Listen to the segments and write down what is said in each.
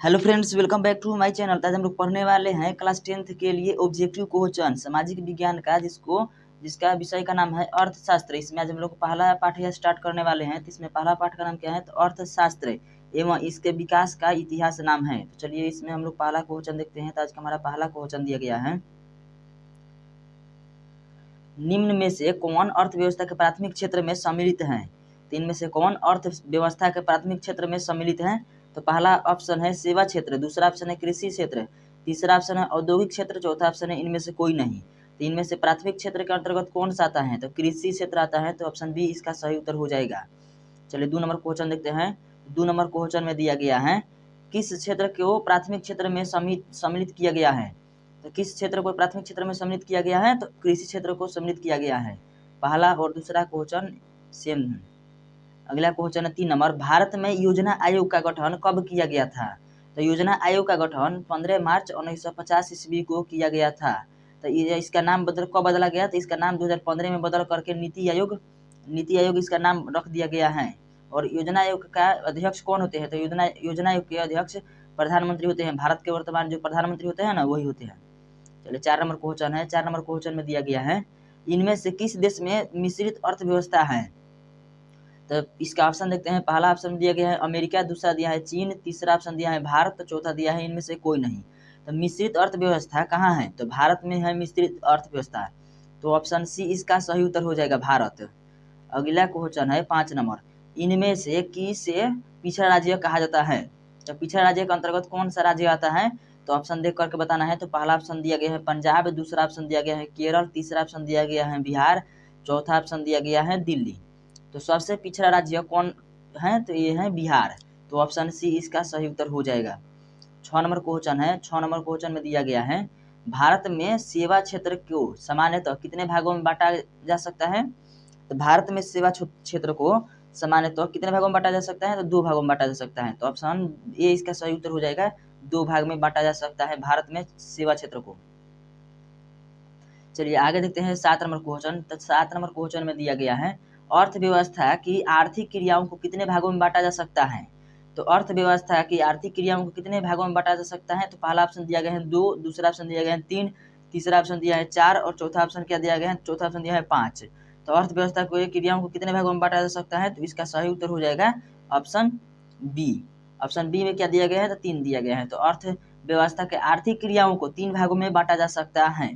Hello friends, welcome back to my channel. आज हम लोग पढ़ने वाले हैं क्लास 10th के लिए ऑब्जेक्टिव क्वेश्चन सामाजिक विज्ञान का, जिसका विषय का नाम है अर्थशास्त्र। इसमें आज हम लोग पहला पाठ यह स्टार्ट करने वाले हैं। तो इसमें पहला पाठ का नाम क्या है, तो अर्थशास्त्र एवं इसके विकास का इतिहास नाम है। तो चलिए इसमें हम लोग पहला क्वेश्चन देखते हैं। तो आज का हमारा पहला क्वेश्चन दिया गया है, निम्न में से कौन अर्थव्यवस्था के प्राथमिक क्षेत्र में सम्मिलित है। तो इनमें से कौन अर्थव्यवस्था के प्राथमिक क्षेत्र में सम्मिलित है। तो पहला ऑप्शन है सेवा क्षेत्र, दूसरा ऑप्शन है कृषि क्षेत्र, तीसरा ऑप्शन है औद्योगिक क्षेत्र, चौथा ऑप्शन है इनमें से कोई नहीं। तो इनमें से प्राथमिक क्षेत्र के अंतर्गत कौन सा आता है, तो कृषि क्षेत्र आता है। तो ऑप्शन बी इसका सही उत्तर हो जाएगा। चलिए 2 नंबर क्वेश्चन देखते हैं। 2 नंबर क्वेश्चन में दिया गया है, किस क्षेत्र को प्राथमिक क्षेत्र में सम्मिलित किया गया है। तो किस क्षेत्र को प्राथमिक क्षेत्र में सम्मिलित किया गया है, तो कृषि क्षेत्र को सम्मिलित किया गया है। पहला और दूसरा क्वेश्चन सेम है। अगला क्वेश्चन है 3 नंबर, भारत में योजना आयोग का गठन कब किया गया था। तो योजना आयोग का गठन 15 मार्च 1950 ईस्वी को किया गया था। तो ये इसका नाम कब बदला गया, तो इसका नाम 2015 में बदल करके नीति आयोग इसका नाम रख दिया गया है। और योजना आयोग का अध्यक्ष कौन होते हैं, तो योजना आयोग के अध्यक्ष प्रधानमंत्री होते हैं। भारत के वर्तमान जो प्रधानमंत्री होते हैं ना, वही होते हैं। चलिए 4 नंबर क्वेश्चन है। 4 नंबर क्वेश्चन में दिया गया है, इनमें से किस देश में मिश्रित अर्थव्यवस्था है। तो इसका ऑप्शन देखते हैं। पहला ऑप्शन दिया गया है अमेरिका, दूसरा दिया है चीन, तीसरा ऑप्शन दिया है भारत, तो चौथा दिया है इनमें से कोई नहीं। तो मिश्रित अर्थव्यवस्था कहाँ है, तो भारत में है मिश्रित अर्थव्यवस्था। तो ऑप्शन सी इसका सही उत्तर हो जाएगा, भारत। अगला क्वेश्चन है 5 नंबर, इनमें से किसे पिछड़ा राज्य कहा जाता है। तो पिछड़ा राज्य के अंतर्गत कौन सा राज्य आता है, तो ऑप्शन देख करके बताना है। तो पहला ऑप्शन दिया गया है पंजाब, दूसरा ऑप्शन दिया गया है केरल, तीसरा ऑप्शन दिया गया है बिहार, चौथा ऑप्शन दिया गया है दिल्ली। तो सबसे पिछड़ा राज्य कौन है, तो ये है बिहार। तो ऑप्शन सी इसका सही उत्तर हो जाएगा। 6 नंबर क्वेश्चन है। 6 नंबर क्वेश्चन में दिया गया है, भारत में सेवा क्षेत्र को सामान्यतः कितने भागों में बांटा जा सकता है। तो भारत में सेवा क्षेत्र को सामान्यतः कितने भागों में बांटा जा सकता है, तो 2 भागों में बांटा जा सकता है। तो ऑप्शन ए इसका सही उत्तर हो जाएगा, 2 भाग में बांटा जा सकता है भारत में सेवा क्षेत्र को। चलिए आगे देखते हैं 7 नंबर क्वेश्चन। तो 7 नंबर क्वेश्चन में दिया गया है, अर्थव्यवस्था की आर्थिक क्रियाओं को कितने भागों में बांटा जा सकता है। तो अर्थव्यवस्था की आर्थिक क्रियाओं को कितने भागों में बांटा जा सकता है। तो पहला ऑप्शन दिया गया है 2, दूसरा ऑप्शन दिया गया है 3, तीसरा ऑप्शन दिया है 4 और चौथा ऑप्शन क्या दिया गया है, चौथा ऑप्शन दिया है 5। तो अर्थव्यवस्था को क्रियाओं को कितने भागों में बांटा जा सकता है, तो इसका सही उत्तर हो जाएगा ऑप्शन बी। ऑप्शन बी में क्या दिया गया है, तो 3 दिया गया है। तो अर्थव्यवस्था के आर्थिक क्रियाओं को 3 भागों में बांटा जा सकता है।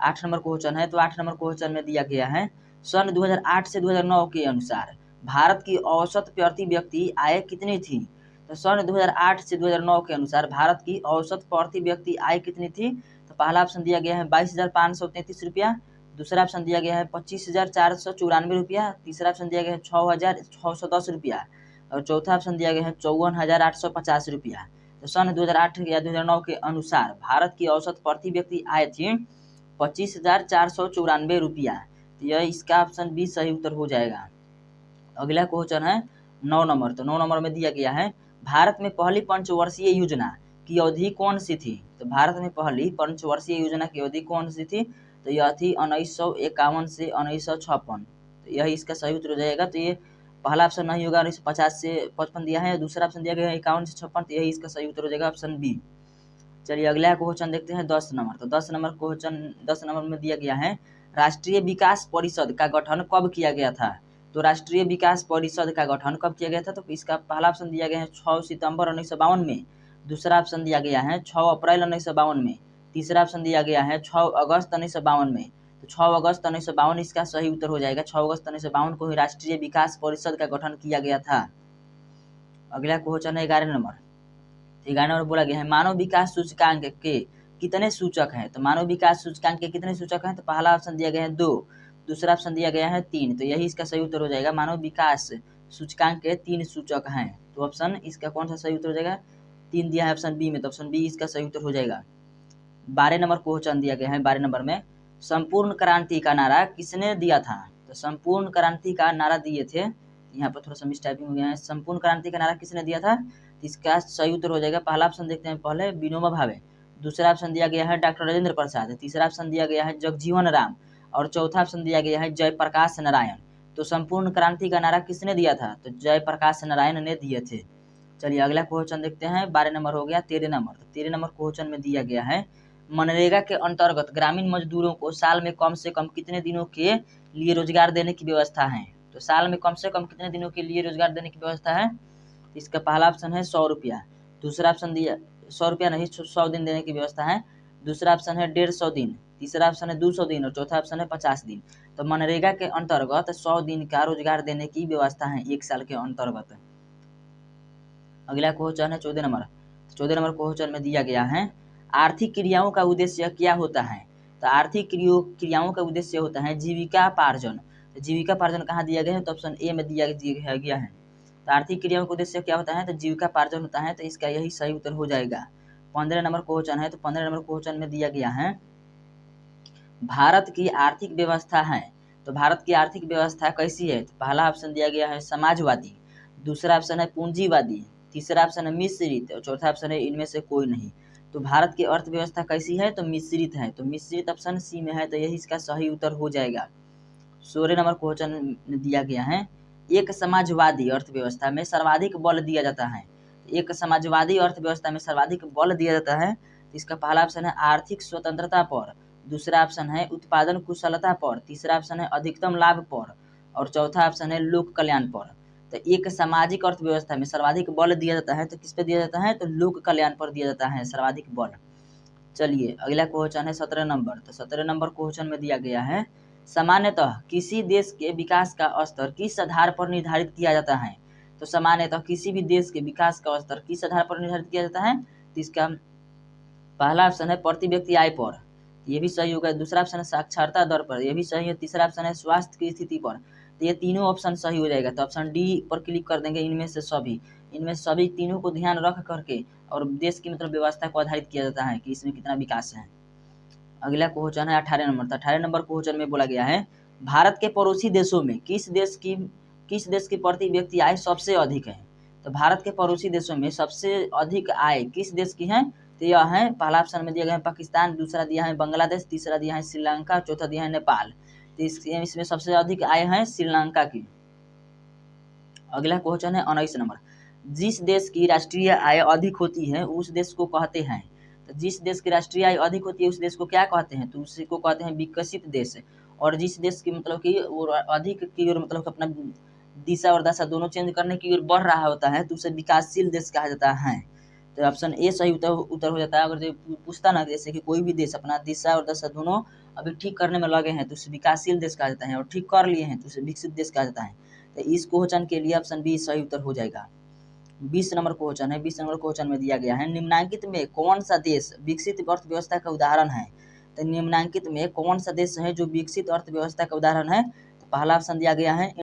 8 नंबर क्वेश्चन है। तो 8 नंबर क्वेश्चन में दिया गया है, सन 2008 से 2009 के अनुसार भारत की औसत प्रति व्यक्ति आय कितनी थी। तो सन 2008 से 2009 के अनुसार भारत की औसत प्रति व्यक्ति आय कितनी थी। तो पहला ऑप्शन दिया गया है 22,533 रुपया, दूसरा ऑप्शन दिया गया है 25,494 रुपया, तीसरा ऑप्शन दिया गया है 6,610 रुपया और चौथा ऑप्शन दिया गया है 54,850 रुपया। तो सन 2008 या 2009 के अनुसार भारत की औसत प्रति व्यक्ति आय थी 25,494 रुपया। तो यह इसका ऑप्शन बी सही उत्तर हो जाएगा। अगला क्वेश्चन है 9 नंबर। तो 9 नंबर में दिया गया है, भारत में पहली पंचवर्षीय योजना की अवधि कौन सी थी। तो भारत में पहली पंचवर्षीय योजना की अवधि कौन सी थी, तो यह थी 1951 से 1956। तो यही इसका सही उत्तर हो जाएगा। तो ये पहला ऑप्शन नहीं होगा, 1950 से 55 दिया है, दूसरा ऑप्शन दिया गया है 51 से 56। तो यही इसका सही उत्तर हो जाएगा, ऑप्शन बी। चलिए अगला क्वेश्चन देखते हैं 10 नंबर। तो 10 नंबर क्वेश्चन 10 नंबर में दिया गया है, राष्ट्रीय विकास परिषद का गठन कब किया गया था। तो राष्ट्रीय विकास परिषद का गठन कब किया गया था, तो इसका पहला ऑप्शन दिया गया है 6 सितंबर 1952 में, दूसरा ऑप्शन दिया गया है 6 अप्रैल 1952 में, तीसरा ऑप्शन दिया गया है 6 अगस्त 1952 में। तो 6 अगस्त 1952 इसका सही उत्तर हो जाएगा। 6 अगस्त 1952 को ही राष्ट्रीय विकास परिषद का गठन किया गया था। अगला क्वेश्चन है 11 नंबर। 11 नंबर बोला गया है, मानव विकास सूचकांक के कितने सूचक हैं। तो मानव विकास सूचकांक के कितने सूचक हैं, तो पहला ऑप्शन दिया गया है 2, दूसरा ऑप्शन दिया गया है 3। तो यही इसका सही उत्तर हो जाएगा, मानव विकास सूचकांक के 3 सूचक हैं। तो ऑप्शन इसका कौन सा सही उत्तर हो जाएगा, 3 दिया है ऑप्शन बी में, तो ऑप्शन बी इसका सही उत्तर हो जाएगा। 12 नंबर क्वेश्चन दिया गया है। 12 नंबर में, संपूर्ण क्रांति का नारा किसने दिया था। तो संपूर्ण क्रांति का नारा दिए थे, यहाँ पर थोड़ा सा मिसटाइपिंग हो गया है, संपूर्ण क्रांति का नारा किसने दिया था, इसका सही उत्तर हो जाएगा। पहला ऑप्शन देखते हैं पहले, विनोबा भावे, दूसरा ऑप्शन दिया गया है डॉक्टर राजेंद्र प्रसाद, तीसरा ऑप्शन दिया गया है जगजीवन राम और चौथा ऑप्शन दिया गया है जयप्रकाश नारायण। तो संपूर्ण क्रांति का नारा किसने दिया था, तो जयप्रकाश नारायण ने दिए थे। चलिए अगला क्वेश्चन देखते हैं। 12 नंबर हो गया। 13 नंबर, तो 13 नंबर क्वेश्चन में दिया गया है मनरेगा के अंतर्गत ग्रामीण मजदूरों को साल में कम से कम कितने दिनों के लिए रोजगार देने की व्यवस्था है। तो साल में कम से कम कितने दिनों के लिए रोजगार देने की व्यवस्था है। इसका पहला ऑप्शन है 100 रुपया, दूसरा ऑप्शन दिया 100 रुपया नहीं 100 दिन देने की व्यवस्था है, दूसरा ऑप्शन है 150 दिन, तीसरा ऑप्शन है 200 दिन और चौथा ऑप्शन है 50 दिन। तो मनरेगा के अंतर्गत 100 दिन का रोजगार देने की व्यवस्था है एक साल के अंतर्गत। अगला क्वेश्चन है 14 नंबर। 14 नंबर क्वेश्चन में दिया गया है आर्थिक क्रियाओं का उद्देश्य क्या होता है। तो आर्थिक क्रियाओं का उद्देश्य होता है जीविकापार्जन। तो जीविकापार्जन कहाँ दिया गया है, तो ऑप्शन ए में दिया गया है। तो आर्थिक क्रियाओं का उद्देश्य क्या होता है, तो जीविकापार्जन होता है, तो इसका यही सही उत्तर हो जाएगा। 15 नंबर क्वेश्चन है। तो 15 नंबर क्वेश्चन में दिया गया है भारत की आर्थिक व्यवस्था है। तो भारत की आर्थिक व्यवस्था कैसी है। तो पहला ऑप्शन दिया गया है समाजवादी, दूसरा ऑप्शन है पूंजीवादी, तीसरा ऑप्शन है मिश्रित और चौथा ऑप्शन है इनमें से कोई नहीं। तो भारत की अर्थव्यवस्था कैसी है, तो मिश्रित है। तो मिश्रित ऑप्शन सी में है, तो यही इसका सही उत्तर हो जाएगा। 16 नंबर क्वेश्चन में दिया गया है एक समाजवादी अर्थव्यवस्था में सर्वाधिक बल दिया जाता है। एक समाजवादी अर्थव्यवस्था में सर्वाधिक बल दिया जाता है। इसका पहला ऑप्शन है आर्थिक स्वतंत्रता पर, दूसरा ऑप्शन है उत्पादन कुशलता पर, तीसरा ऑप्शन है अधिकतम लाभ पर और चौथा ऑप्शन है लोक कल्याण पर। तो एक सामाजिक अर्थव्यवस्था में सर्वाधिक बल दिया जाता है, तो किस पे दिया जाता है, तो लोक कल्याण पर दिया जाता है सर्वाधिक बल। चलिए अगला क्वेश्चन है 17 नंबर। तो 17 नंबर क्वेश्चन में दिया गया है सामान्यतः किसी देश के विकास का स्तर किस आधार पर निर्धारित किया जाता है। तो सामान्यतः किसी भी देश के विकास का स्तर किस आधार पर निर्धारित किया जाता है। तो इसका पहला ऑप्शन है प्रति व्यक्ति आय पर, ये भी सही होगा, दूसरा ऑप्शन है साक्षरता दर पर, ये भी सही है, तीसरा ऑप्शन है स्वास्थ्य की स्थिति पर। तो ये तीनों ऑप्शन सही हो जाएगा। तो ऑप्शन डी पर क्लिक कर देंगे। इनमें सभी तीनों को ध्यान रख करके और देश की मतलब व्यवस्था को आधारित किया जाता है कि इसमें कितना विकास है। अगला क्वेश्चन है 18 नंबर। तो 18 नंबर क्वेश्चन में बोला गया है भारत के पड़ोसी देशों में किस देश की प्रति व्यक्ति आय सबसे अधिक है। तो भारत के पड़ोसी देशों में सबसे अधिक आय किस देश की है। तो यह है पहला ऑप्शन में दिया गया है पाकिस्तान, दूसरा दिया है बांग्लादेश, तीसरा दिया है श्रीलंका, चौथा दिया है नेपाल। तो इसमें सबसे अधिक आय है श्रीलंका की। अगला क्वेश्चन है 19 नंबर। जिस देश की राष्ट्रीय आय अधिक होती है उस देश को कहते हैं। तो जिस देश की राष्ट्रीय आय अधिक होती है उस देश को क्या कहते हैं, तो उसी को कहते हैं विकसित देश। और जिस देश की मतलब कि वो अधिक की ओर मतलब अपना दिशा और दशा दोनों चेंज करने की ओर बढ़ रहा होता है तो उसे विकासशील देश कहा जाता है। तो ऑप्शन ए सही उत्तर हो जाता है। अगर जो पूछता ना जैसे कि कोई भी देश अपना दिशा और दशा दोनों अभी ठीक करने में लगे हैं तो उसे विकासशील देश कहा जाता है, और ठीक कर लिए हैं तो उसे विकसित देश कहा जाता है। तो इस क्वेश्चन के लिए ऑप्शन बी सही उत्तर हो जाएगा। 20 नंबर क्वेश्चन है। 20 नंबर क्वेश्चन में दिया गया है निम्नलिखित में कौन सा देश विकसित अर्थव्यवस्था का उदाहरण है। तो निम्नलिखित में कौन सा देश है जो विकसित अर्थव्यवस्था का उदाहरण है। तो पहला ऑप्शन दिया गया है